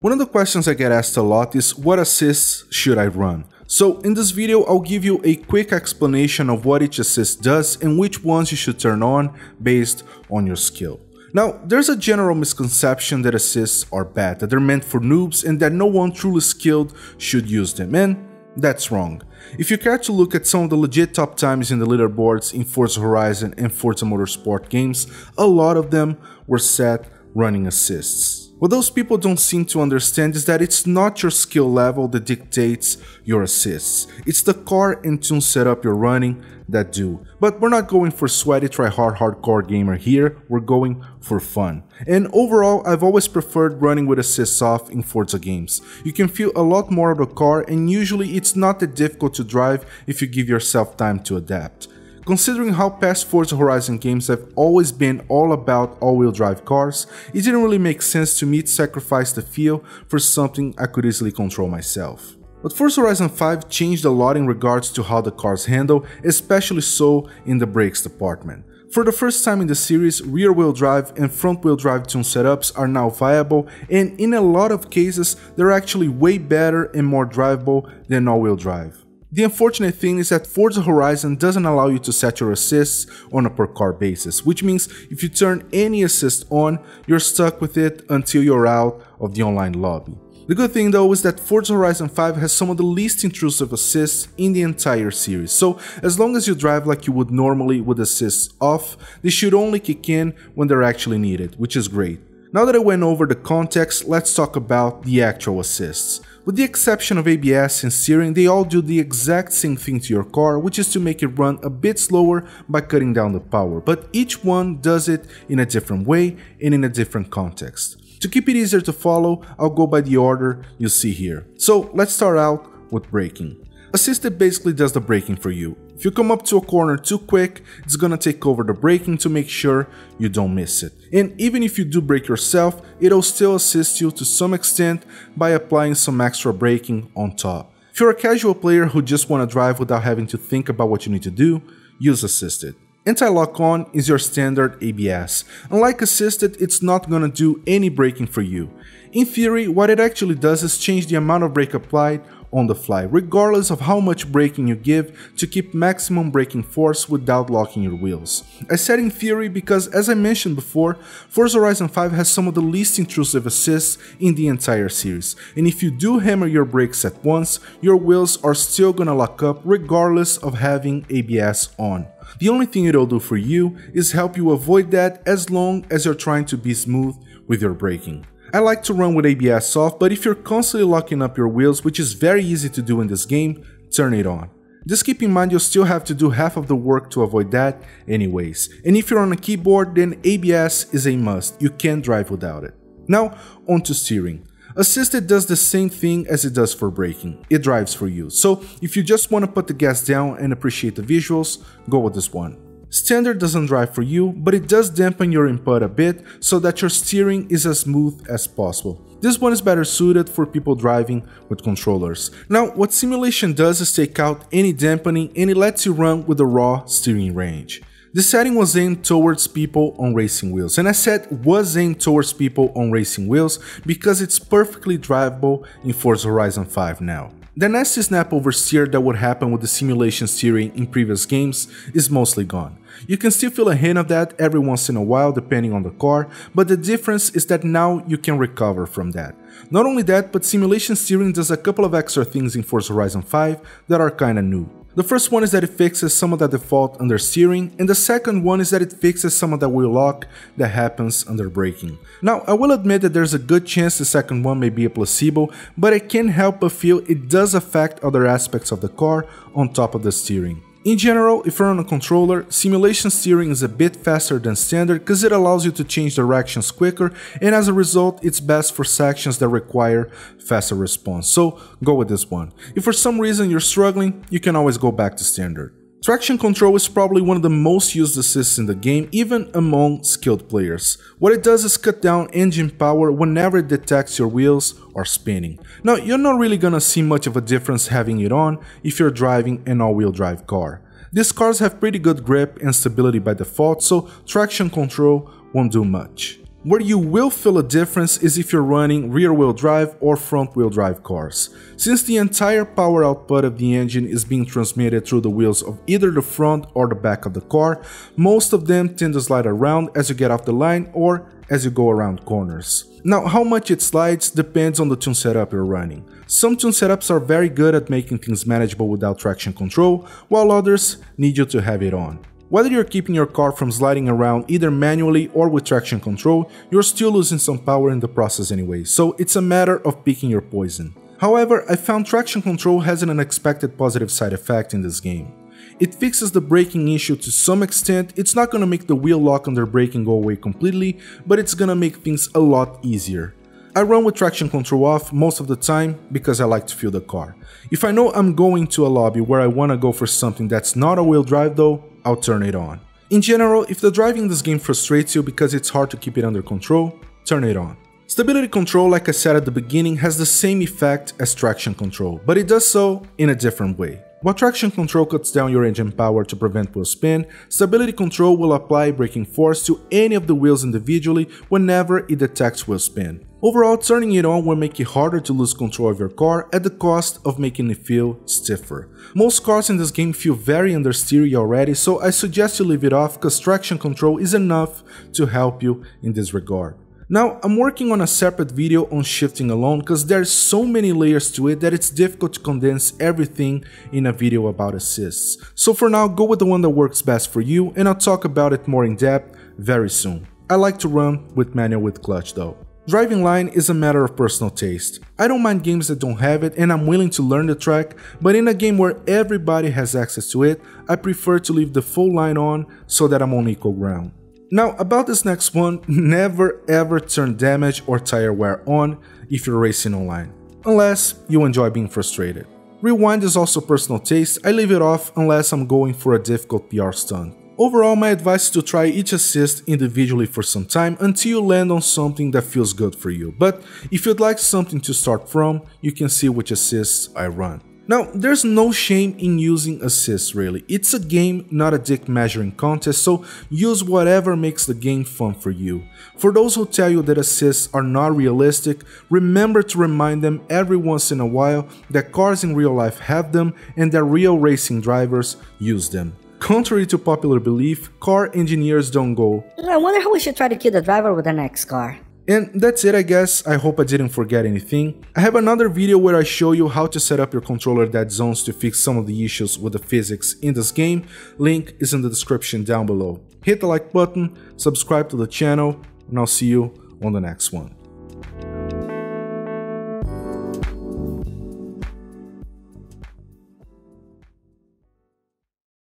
One of the questions I get asked a lot is what assists should I run? So in this video I'll give you a quick explanation of what each assist does and which ones you should turn on based on your skill. Now, there's a general misconception that assists are bad, that they're meant for noobs and that no one truly skilled should use them, and that's wrong. If you care to look at some of the legit top times in the leaderboards in Forza Horizon and Forza Motorsport games, a lot of them were set running assists. What those people don't seem to understand is that it's not your skill level that dictates your assists. It's the car and tune setup you're running that do. But we're not going for sweaty try-hard hardcore gamer here, we're going for fun. And overall, I've always preferred running with assists off in Forza games. You can feel a lot more of the car and usually it's not that difficult to drive if you give yourself time to adapt. Considering how past Forza Horizon games have always been all about all-wheel drive cars, it didn't really make sense to me to sacrifice the feel for something I could easily control myself. But Forza Horizon 5 changed a lot in regards to how the cars handle, especially so in the brakes department. For the first time in the series, rear-wheel drive and front-wheel drive tune setups are now viable, and in a lot of cases they're actually way better and more drivable than all-wheel drive. The unfortunate thing is that Forza Horizon doesn't allow you to set your assists on a per car basis, which means if you turn any assist on, you're stuck with it until you're out of the online lobby. The good thing though is that Forza Horizon 5 has some of the least intrusive assists in the entire series, so as long as you drive like you would normally with assists off, they should only kick in when they're actually needed, which is great. Now that I went over the context, let's talk about the actual assists. With the exception of ABS and steering, they all do the exact same thing to your car, which is to make it run a bit slower by cutting down the power, but each one does it in a different way and in a different context. To keep it easier to follow, I'll go by the order you see here. So let's start out with braking. Assisted basically does the braking for you. If you come up to a corner too quick, it's gonna take over the braking to make sure you don't miss it. And even if you do brake yourself, it'll still assist you to some extent by applying some extra braking on top. If you're a casual player who just wanna drive without having to think about what you need to do, use assisted. Anti-lock on is your standard ABS. Unlike assisted, it's not gonna do any braking for you. In theory, what it actually does is change the amount of brake applied on the fly, regardless of how much braking you give to keep maximum braking force without locking your wheels. I said in theory because, as I mentioned before, Forza Horizon 5 has some of the least intrusive assists in the entire series, and if you do hammer your brakes at once, your wheels are still gonna lock up regardless of having ABS on. The only thing it'll do for you is help you avoid that as long as you're trying to be smooth with your braking. I like to run with ABS off, but if you're constantly locking up your wheels, which is very easy to do in this game, turn it on. Just keep in mind you'll still have to do half of the work to avoid that anyways, and if you're on a keyboard, then ABS is a must, you can't drive without it. Now onto steering. Assisted does the same thing as it does for braking, it drives for you, so if you just want to put the gas down and appreciate the visuals, go with this one. Standard doesn't drive for you, but it does dampen your input a bit so that your steering is as smooth as possible. This one is better suited for people driving with controllers. Now, what simulation does is take out any dampening and it lets you run with a raw steering range. This setting was aimed towards people on racing wheels, and I said was aimed towards people on racing wheels because it's perfectly drivable in Forza Horizon 5 now. The nasty snap oversteer that would happen with the simulation steering in previous games is mostly gone. You can still feel a hint of that every once in a while depending on the car, but the difference is that now you can recover from that. Not only that, but simulation steering does a couple of extra things in Forza Horizon 5 that are kinda new. The first one is that it fixes some of the default understeering, and the second one is that it fixes some of the wheel lock that happens under braking. Now, I will admit that there's a good chance the second one may be a placebo, but I can't help but feel it does affect other aspects of the car on top of the steering. In general, if you're on a controller, simulation steering is a bit faster than standard because it allows you to change directions quicker, and as a result it's best for sections that require faster response, so go with this one. If for some reason you're struggling, you can always go back to standard. Traction control is probably one of the most used assists in the game, even among skilled players. What it does is cut down engine power whenever it detects your wheels are spinning. Now, you're not really gonna see much of a difference having it on if you're driving an all-wheel drive car. These cars have pretty good grip and stability by default, so traction control won't do much. Where you will feel a difference is if you're running rear-wheel drive or front-wheel drive cars. Since the entire power output of the engine is being transmitted through the wheels of either the front or the back of the car, most of them tend to slide around as you get off the line or as you go around corners. Now, how much it slides depends on the tune setup you're running. Some tune setups are very good at making things manageable without traction control, while others need you to have it on. Whether you're keeping your car from sliding around either manually or with traction control, you're still losing some power in the process anyway, so it's a matter of picking your poison. However, I found traction control has an unexpected positive side effect in this game. It fixes the braking issue to some extent. It's not gonna make the wheel lock under braking go away completely, but it's gonna make things a lot easier. I run with traction control off most of the time because I like to feel the car. If I know I'm going to a lobby where I wanna go for something that's not a wheel drive though, I'll turn it on. In general, if the driving in this game frustrates you because it's hard to keep it under control, turn it on. Stability control, like I said at the beginning, has the same effect as traction control, but it does so in a different way. While traction control cuts down your engine power to prevent wheel spin, stability control will apply braking force to any of the wheels individually whenever it detects wheel spin. Overall, turning it on will make it harder to lose control of your car at the cost of making it feel stiffer. Most cars in this game feel very understeery already, so I suggest you leave it off because traction control is enough to help you in this regard. Now, I'm working on a separate video on shifting alone because there's so many layers to it that it's difficult to condense everything in a video about assists. So for now, go with the one that works best for you, and I'll talk about it more in depth very soon. I like to run with manual with clutch though. Driving line is a matter of personal taste. I don't mind games that don't have it and I'm willing to learn the track, but in a game where everybody has access to it, I prefer to leave the full line on so that I'm on equal ground. Now, about this next one, never ever turn damage or tire wear on if you're racing online, unless you enjoy being frustrated. Rewind is also personal taste. I leave it off unless I'm going for a difficult PR stunt. Overall, my advice is to try each assist individually for some time until you land on something that feels good for you, but if you'd like something to start from, you can see which assists I run. Now, there's no shame in using assists really. It's a game, not a dick measuring contest, so use whatever makes the game fun for you. For those who tell you that assists are not realistic, remember to remind them every once in a while that cars in real life have them and that real racing drivers use them. Contrary to popular belief, car engineers don't go, I wonder how we should try to kill the driver with the next car. And that's it, I guess. I hope I didn't forget anything. I have another video where I show you how to set up your controller dead zones to fix some of the issues with the physics in this game. Link is in the description down below. Hit the like button, subscribe to the channel, and I'll see you on the next one.